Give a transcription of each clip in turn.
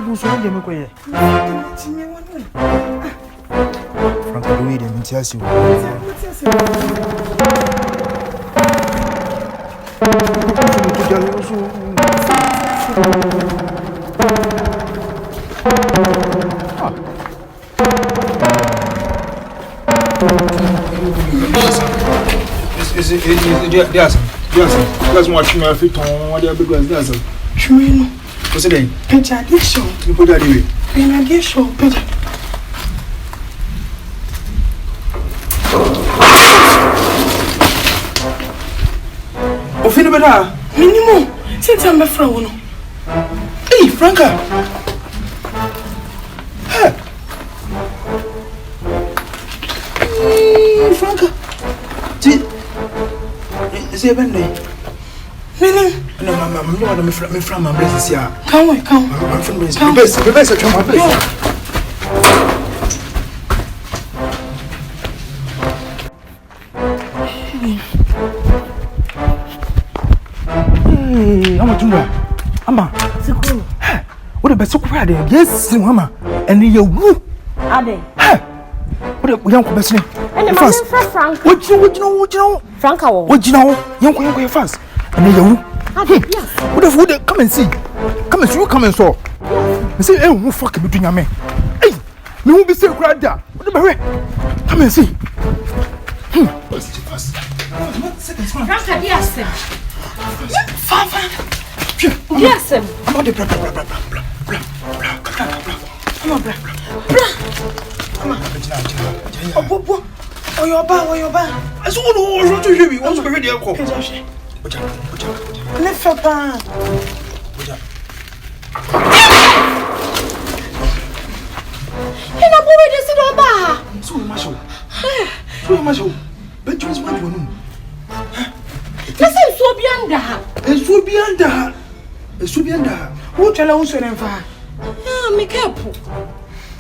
boost on the McQuay. Frank, do it and tell you. That's what you have fit on what they have because that's a Shumino. What's the name? Peja Disho. You put that away. Pena Disho, Peja. Ofina Bada, minimum. Since I'm a friend. Hey, Franca. Hey, Franca. Is it even there? Really? No, I'm from my business here. Come. I'm from business. The best from my business. Hey, I'm a junior. Ama. Hey, what the best so quiet there? Yes, Mama. And you woo. Ade. Hey, what the young person? And the man Frank. What you know? Franca. What you know? Young fast. And you. Yes. What if we come and see? Come and see, you come and saw. I say, hey, who fuck between your men? Hey, me won't be still cried there. What the hell? Come and see. What's it fast? Franca, yes. Fafa. Yes. I'm on the blah. Oh, your bar. I saw no to you. Want to be ready? Let's go. And I'm going to sit on bar. So much. But you want to know. Listen, so beyond that. It's so beyond that. Who tell us when I'm far? Make up.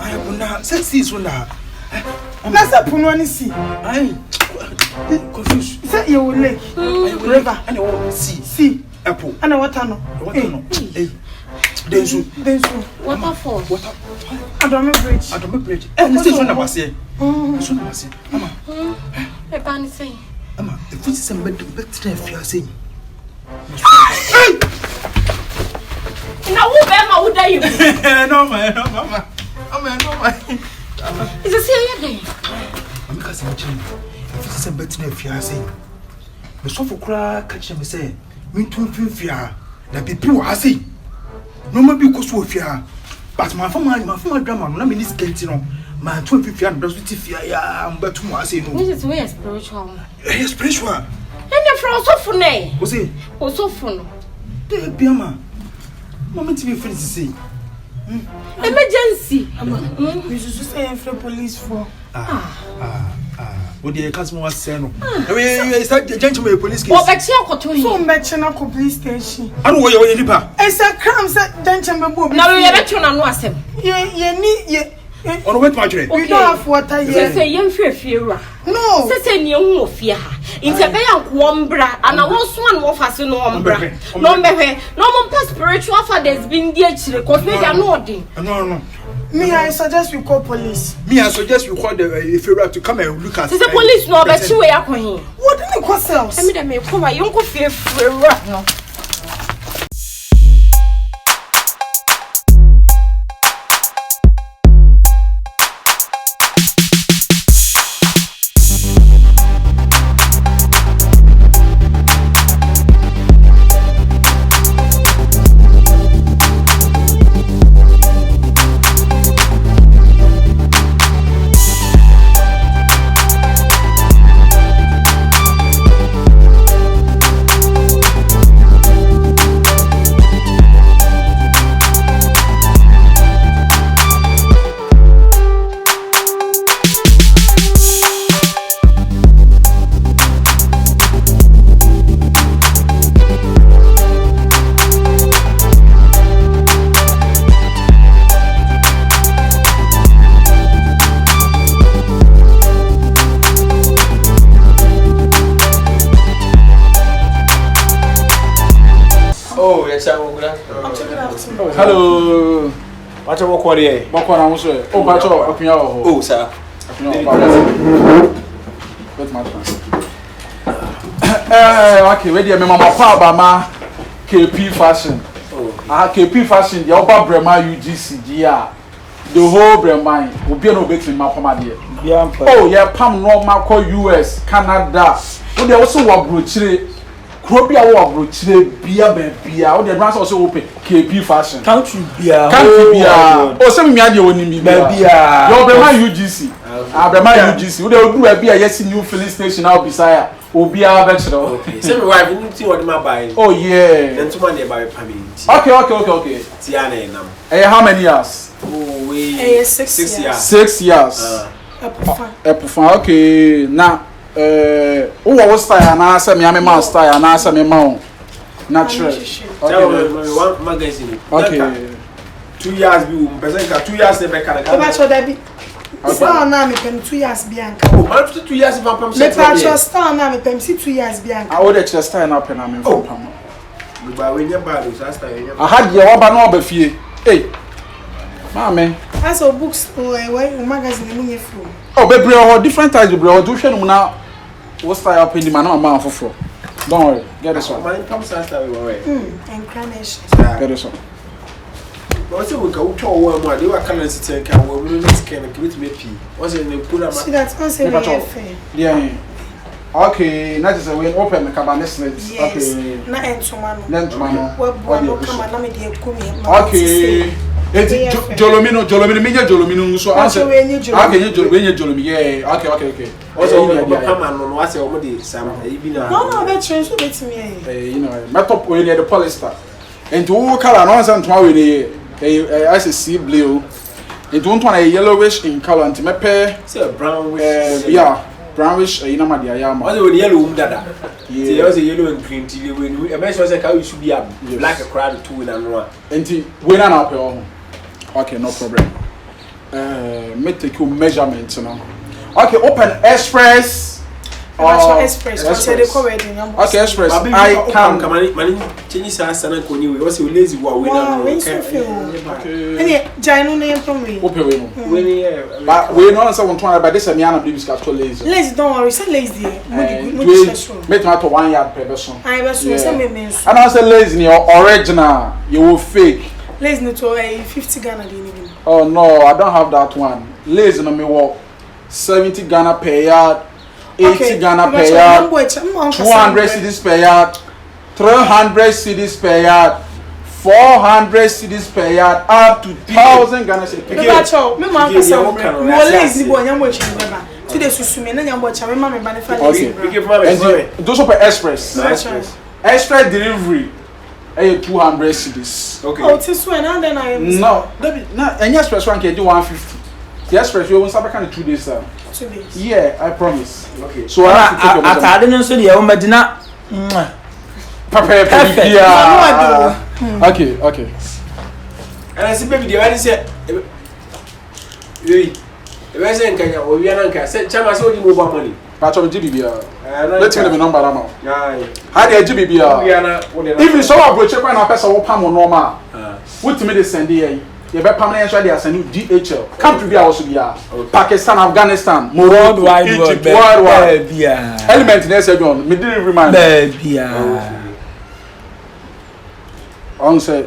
I have not said this one. That's a punani see. I confused. Say you will lake. River. And you see. Apple. And a water no. Hey. Then so. Waterfall. I don't know bridge. And this is one of us here. Mama. A bunny saying. Mama, the food is a better if you are saying. Now, who would you? No, Mama. It's a serious day. I'm casting a chain. If it's a better if you are saying. The sofa crack catch me say, me too fear. The people are saying. No more because of fear. But my drama, no mean this getting my 250 does with fear. I'm better to say no. This is way spiritual. Yes, spiritual. And the frost of Funay. Was it? Was so fun. The Biama. Moment to be free to say. Emergency. We should say for police for. What the customer was saying. I mean, you start the gentleman police case. What back here, Cotton? So much in a police station. I don't know where you're in. It's a crime set gentleman. Now we are to know him. On what much? We don't have water yet. Say, young fear. No. Say, young fear. In the bay of Wombra, and I was one of us in Wombra. No, more spiritual fathers been dear children, because we are nodding. No. Me, I suggest we call police. Me, I suggest we call the Federal to come and look at the police. No, but you are going. What did you call selves? I mean, I may come my young fear for no. Hello. Watch a walk on here. Walk on, I'm sorry. Oh, but Oh, sir. What's my plan? Okay, ready? I'm my papa, KP Fashion. KP Fashion, the upper Brema UGC, the whole Brema will be no bit in my pomade. Oh, yeah, Pam no Marco US, Canada. Oh, they also want brochure. Krobia wa brochure bia bia. Oh, the brands also open KP Fashion. Country bia. Oh, some me ade woni mi bia. Your Brema UGC. Brema UGC. We dey do bia yes new filling station now beside. Obi a be kire. Okay. Say me wife you think what my buy. Oh yeah. Then to man dey buy payment. Okay. Tia na enam. How many years? Oh, we 6 years. 6 years. Epufan. Okay. Now who style na say me am style na say me ma natural. One magazine. Okay. 2 years be person ka 2 years e be ka. Oba cho da bi. Star na me pem 2 years bianca. Oh, man 2 years if I'm pam. Me pa cho star na me pem 2 years bianca. I would just style na pen na me pam. Me ba we nya ba do style nya. I had ye wa ba na oba fie. Hey. Mama. As o books magazine mu nye flow. Oh, bebre ho different types bebre ho do hwe no na what style up in the man ma foforo. Don't worry. Get this one. Man come style we worry. Incarnation. Get this one. What's it we ka utwa wo mu ade wa color city ka wo mu no skin na kibit me pi. What's it na put am. See that one say we fair. Yeah. Okay, na just we open the cabinet slate. Okay. Na entoma no. Na entoma no. What no come na me dey ekumi. Okay. Eti Jolomino minya Jolomino so answer. Okay, nye Jolomi. Yeah. Okay. Also you be come and no what say omo dey sam e bi na. No, be change so bet me. You know, my top we the polyester. And to color no answer to we I say sea blue. It don't want a yellowish in color and me pair say brownish. Yeah. Brownish you know ma dia ya ma. Also with yellow dada. Yeah. Also yellow and green tea we e be sure say how you should be black a crowd two in and one. Enti we na na pe. Okay, no problem. Me take your measurement now. Okay, open express. Express. Okay, express. I can. Mani change sana koni we. What's your lazy wa we na. Okay. Any jino name from me. Open we no. We but we no answer one try but this me ana believe is lazy. Lazy don't worry, say lazy. Make to 1 yard per person. I be so say me mention. And I say lazy ni original, you will fake. Lazy no to 50 Ghana dey even. Oh no, I don't have that one. Lazy no me work 70 Ghana per yard, 80 Ghana per yard, 200 cedis per yard, 300 cedis per yard, 400 cedis per yard, up to 1,000 Ghana cedis. Me ma ka say mo lazy boy nyambo chi beba. Today susume na nyambo cha me ma me ba ne fa lazy. Okay. Those for express. Express delivery. 200 cedis. Okay. Oh, this one and then I am. No, any express one can do 150. The express you won't stop kind of 2 days, sir. 2 days. Yeah, I promise. Okay. So I have to take your measurement. I didn't say the Medina. Okay. And I see baby the one say we say nkanya o wi ananka say chama say odi mobile money. Patch of GBBR. Let's get the number now. Yeah. How the GBBR? If you saw a brochure when a person will pam on normal, what to me they send here? You better permanent they are sending DHL. Country be also be Pakistan, Afghanistan, Morocco, Egypt, worldwide. Element in there, John. Me didn't remind. Baby. On say,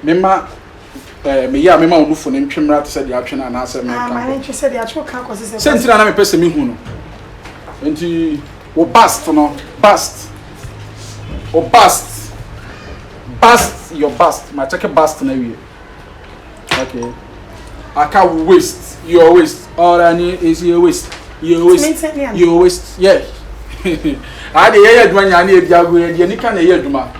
Mima. Me will for him. Trim rat said the option and answer me. My interest said the actual car was a sense. I'm a person me who. And you bust, no bust or bust your bust. My check a bust in a way. Okay, I can't waste your waste. All I need is your waste. Your waste. Yeah. I the when I need Jago and you can't hear Juma.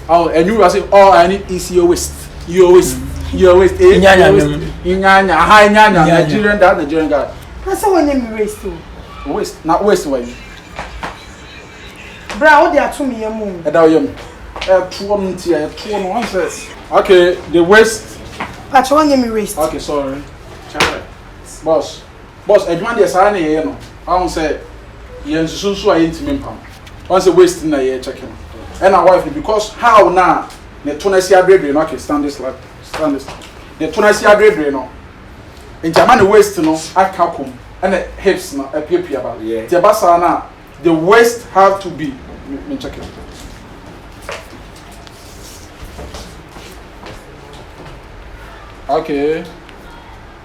Oh, and you say all I need is your waste. Your waste. Your waste. Inyanya. Hi Nyanya. Nigerian guy. That's how name waste too. Waste, not waste way. Bra, what they are to me, moon. Okay, the waste. But you want me waste. Okay, sorry. Boss, I demand the sign here. No, I won't say, yes, so I ain't me. Once a waste in the year checking. And our wife, because how now, the Tunisia baby, okay, stand this. The tonasi agrebre no. In German waist no akakum and the hips no appear ba. Yeah. The basa na the waist have to be me check it. Okay.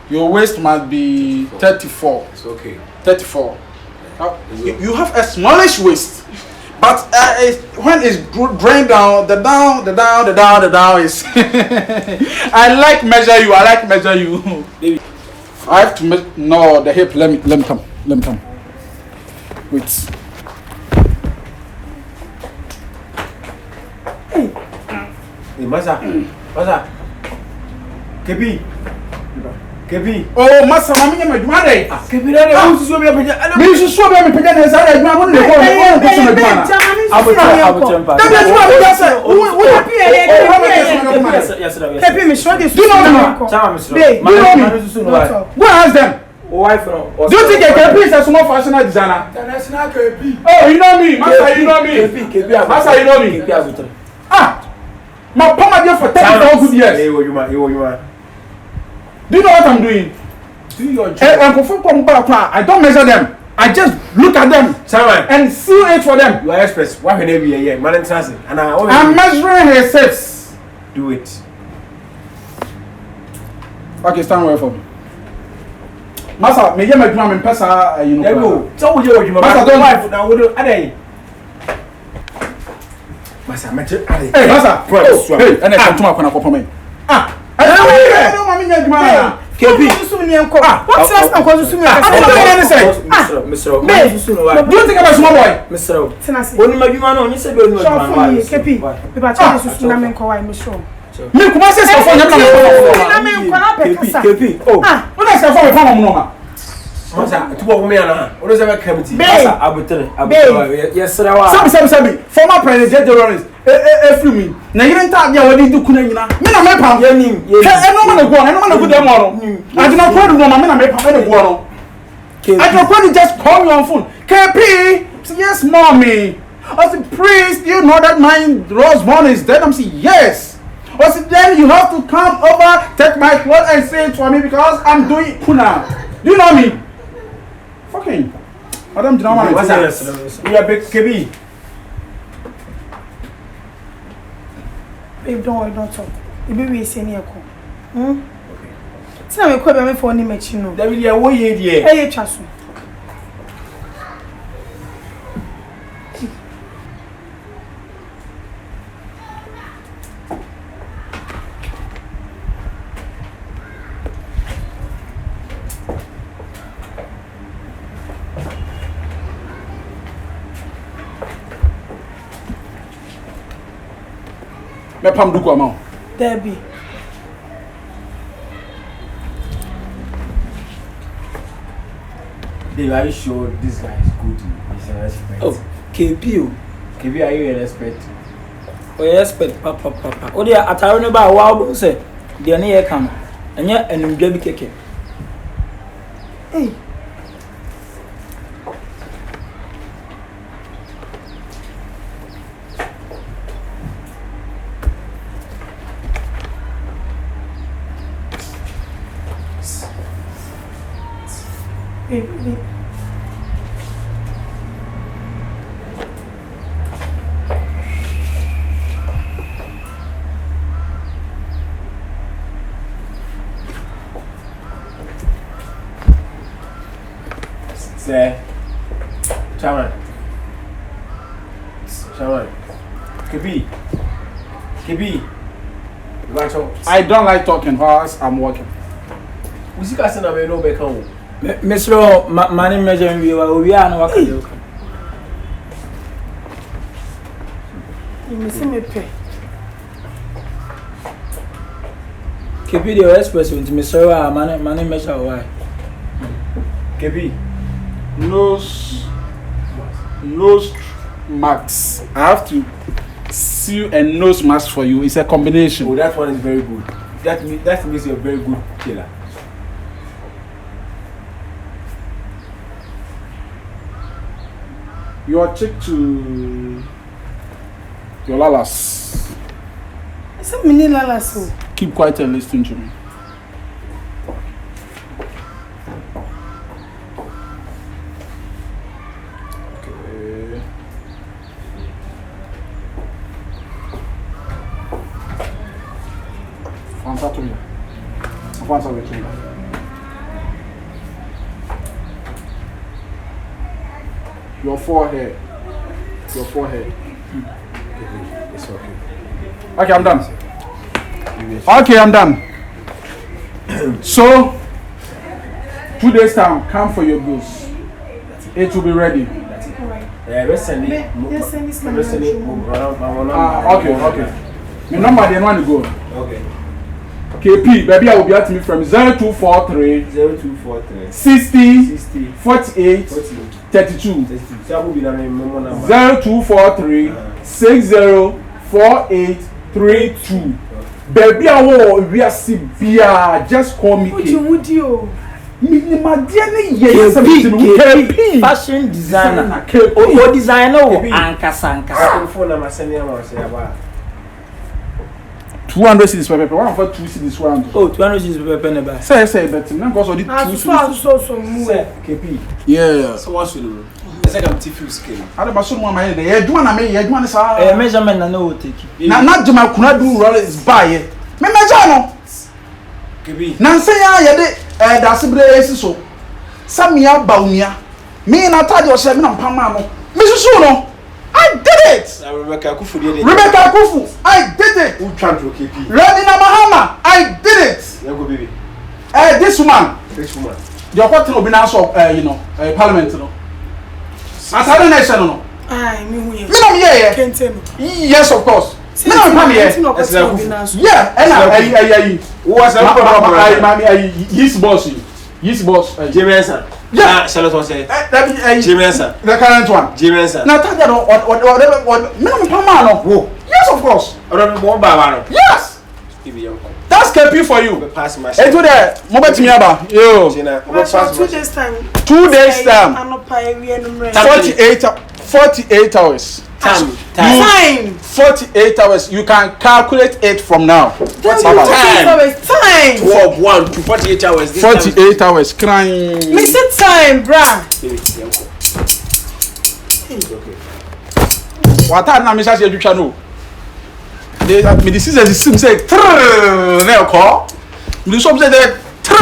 Your waist must be 34. It's okay. 34. You have a smallish waist. But when it's drained down, the down is. I like measure you. I have to no the hip. Let me come. Wait. Hey, Masa. Kebi. Oh, Masa, mami nyama juma dey. Kebi na dey. Wo susu obi apeja. Me susu obi me peja na say juma mo ne ko. Kebi me show this. Do you know me? Go ask them. Wife no. Do you think Kebi is a small fashion designer? International Kebi. Oh, you know me. Masa, you know me. Masa, you know me. Ah. My pama there for 10 good years. Hey, you man. Do you know what I'm doing? Do your job. I don't measure them. I just look at them and see it for them. You are express. Why can they be here? Man, transit. And I'm measuring her hips. Do it. Okay, stand away from me. Masa, me my drum in pesa, you know. There go. So would you Masa, don't wife now? Would you? Ade. Masa, Ade. Hey, Masa. Hey, and I come to my corner for me. Ah. I don't want me to Kebi. What's last time cause you me? Do you think I'm a small boy? Mr. Tenasi. Oni madwuma no, onye se be oni madwuma. Kebi. We ba tell you na me nko why me show. Me kuma say so for nyam na me nko na pekasa. Kebi. Oh. When I say for me fa mo no ma. Masa, tubo ko me ana. Ono se be kamiti. Masa abutere. Yesra wa. Sabi. Former president Lawrence. Free me. Na yire nta dia wadi du kuna nyina. Me na me pam. Yenim. Eno ma na go dem no. I do not call you no ma me na me pam e go no. I don't want to just call me on phone. KP, yes, mommy. I said, priest, you know that my Rosemont is dead? I'm saying, yes. I said, then you have to come over, take my clothes and say it for me because I'm doing puna. Do you know me? Fucking. Madam, do you know what What's that? You are big KB. Babe, don't talk. You be we say near ko. Tina me ko be me for ni mechi no. That will be a way here. Hey, chasu. Me pam du ko ma. Debbie. Dave, are you sure this guy is good? He's an expert. Oh, KP. KB, are you an expert? Oh, expert papa. O dia atare no ba wa bo se de ne ye kan. Enye enumdwa bi keke. Hey. Baby. Say, Chairman. KB. I don't like talking whilst I'm working. We see that na me no be kan. Mr. Mani measure we owi an waka de oka. You see me pay. KP the express with Mr. Mani measure why. KB. Nose mask. I have to sew a nose mask for you. It's a combination. Oh, that one is very good. That means you're a very good tailor. Your check to your lalas. Some mini lala so. Keep quiet and listen to me. Answer to me. Answer to me. Your forehead. It's okay. Okay, I'm done. Okay, I'm done. So, 2 days time, come for your goods. It will be ready. Recently. Okay. My number they want to go. Okay. KP, baby, I will be at me from 0243 60 48 32. 0243 60 48 32. Baby, I will see beer. Just call me KP. Fashion designer. O designer o ankasa. Phone number send me about 200 cities per paper. One for 2 cities one. Oh, 200 cities per paper never. Say, but now because of the 2 cities. So move. KP. Yeah. So what's you do? It's like I'm TFU scale. I don't know what my head. You want to make you want to say measurement na no take. Na not jama kuna do roll is buy. Me measure no. KP. Na say ya de dasibre esi so. Samia baumia. Me na tadi o se me na pama no. Me susu no. I did it. Rebecca Kufu. I did it. Who trying to KP? Redina Mahama. I did it. Go baby. This woman. The opportunity will be now so parliament no. As a nation no. Aye, me yeah. Yes, of course. Me no come here. Yeah, and what's that? His boss. Jimensa. Yeah, Charlotte was say. Jimensa. The current one. Jimensa. Now tell you what me no come no. Yes, of course. Yes. That's KP for you. Pass my. Hey, to there. Mo bet me aba. Yo. 2 days time. 2 days time. 48 hours. Time. 48 hours. You can calculate it from now. What's time? 12 1 to 48 hours. 48 hours. Crying. Me say time, bruh. What I na me say you no. Me the season is say na call. Me so say that